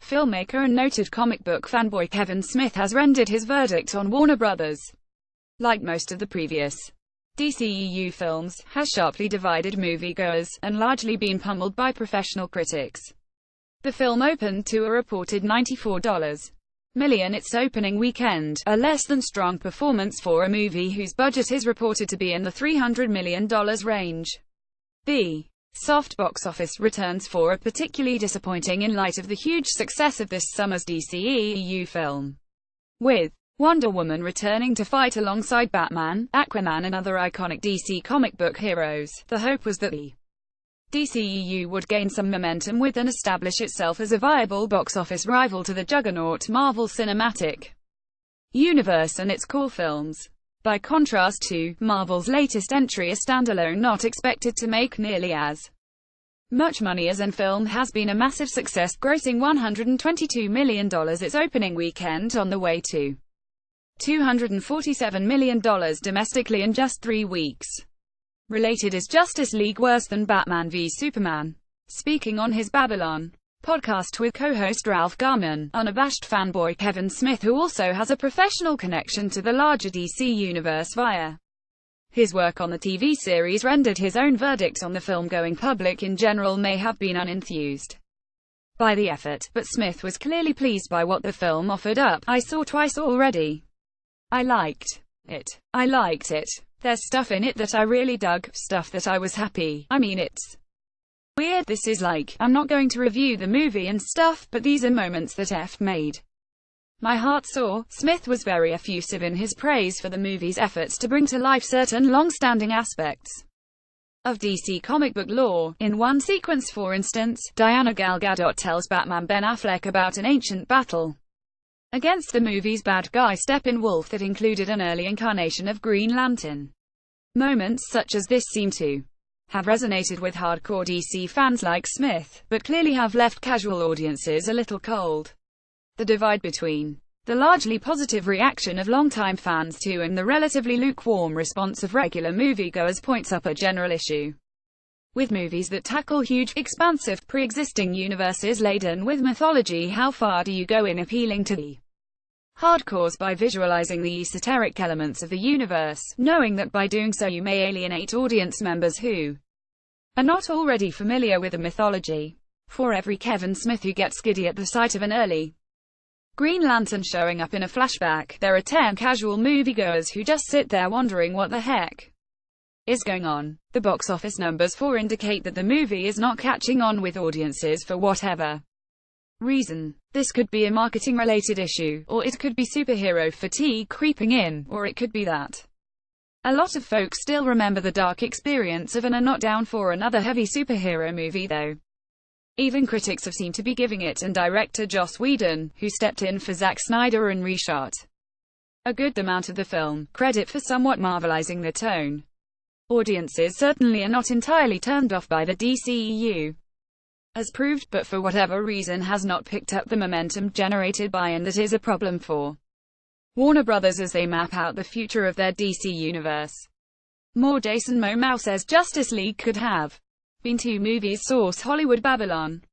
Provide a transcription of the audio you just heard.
filmmaker and noted comic book fanboy Kevin Smith has rendered his verdict on Warner Brothers. Like most of the previous DCEU films, has sharply divided moviegoers, and largely been pummeled by professional critics. The film opened to a reported $94 million its opening weekend, a less than strong performance for a movie whose budget is reported to be in the $300 million range. The soft box office returns for are particularly disappointing in light of the huge success of this summer's DCEU film, with Wonder Woman returning to fight alongside Batman, Aquaman and other iconic DC comic book heroes. The hope was that the DCEU would gain some momentum with and establish itself as a viable box office rival to the juggernaut Marvel Cinematic Universe and its core films. By contrast to Marvel's latest entry, a standalone not expected to make nearly as much money as an film, has been a massive success, grossing $122 million its opening weekend on the way to $247 million domestically in just 3 weeks. Related, is Justice League worse than Batman v Superman? Speaking on his Babylon podcast with co-host Ralph Garman, unabashed fanboy Kevin Smith, who also has a professional connection to the larger DC universe via his work on the TV series, rendered his own verdict on the film. Going public in general may have been unenthused by the effort, but Smith was clearly pleased by what the film offered up. "I saw twice already. I liked it. There's stuff in it that I really dug, stuff that I was happy. I mean, it's weird. This is like, I'm not going to review the movie and stuff, but these are moments that made my heart soar." Smith was very effusive in his praise for the movie's efforts to bring to life certain long-standing aspects of DC comic book lore. In one sequence, for instance, Diana Gal Gadot tells Batman Ben Affleck about an ancient battle against the movie's bad guy Steppenwolf that included an early incarnation of Green Lantern. Moments such as this seem to have resonated with hardcore DC fans like Smith, but clearly have left casual audiences a little cold. The divide between the largely positive reaction of longtime fans to and the relatively lukewarm response of regular moviegoers points up a general issue with movies that tackle huge, expansive, pre-existing universes laden with mythology. How far do you go in appealing to the hardcores by visualizing the esoteric elements of the universe, knowing that by doing so you may alienate audience members who are not already familiar with the mythology? For every Kevin Smith who gets giddy at the sight of an early Green Lantern showing up in a flashback, there are 10 casual moviegoers who just sit there wondering what the heck is going on. The box office numbers for indicate that the movie is not catching on with audiences for whatever reason. This could be a marketing-related issue, or it could be superhero fatigue creeping in, or it could be that a lot of folks still remember the dark experience of and are not down for another heavy superhero movie, though even critics have seemed to be giving it and director Joss Whedon, who stepped in for Zack Snyder and reshot a good amount of the film, credit for somewhat marvelizing the tone. Audiences certainly are not entirely turned off by the DCEU, as proved, but for whatever reason has not picked up the momentum generated by, and that is a problem for Warner Brothers as they map out the future of their DC universe. More Jason Momoa says Justice League could have been 2 movies. Source: Hollywood Babylon.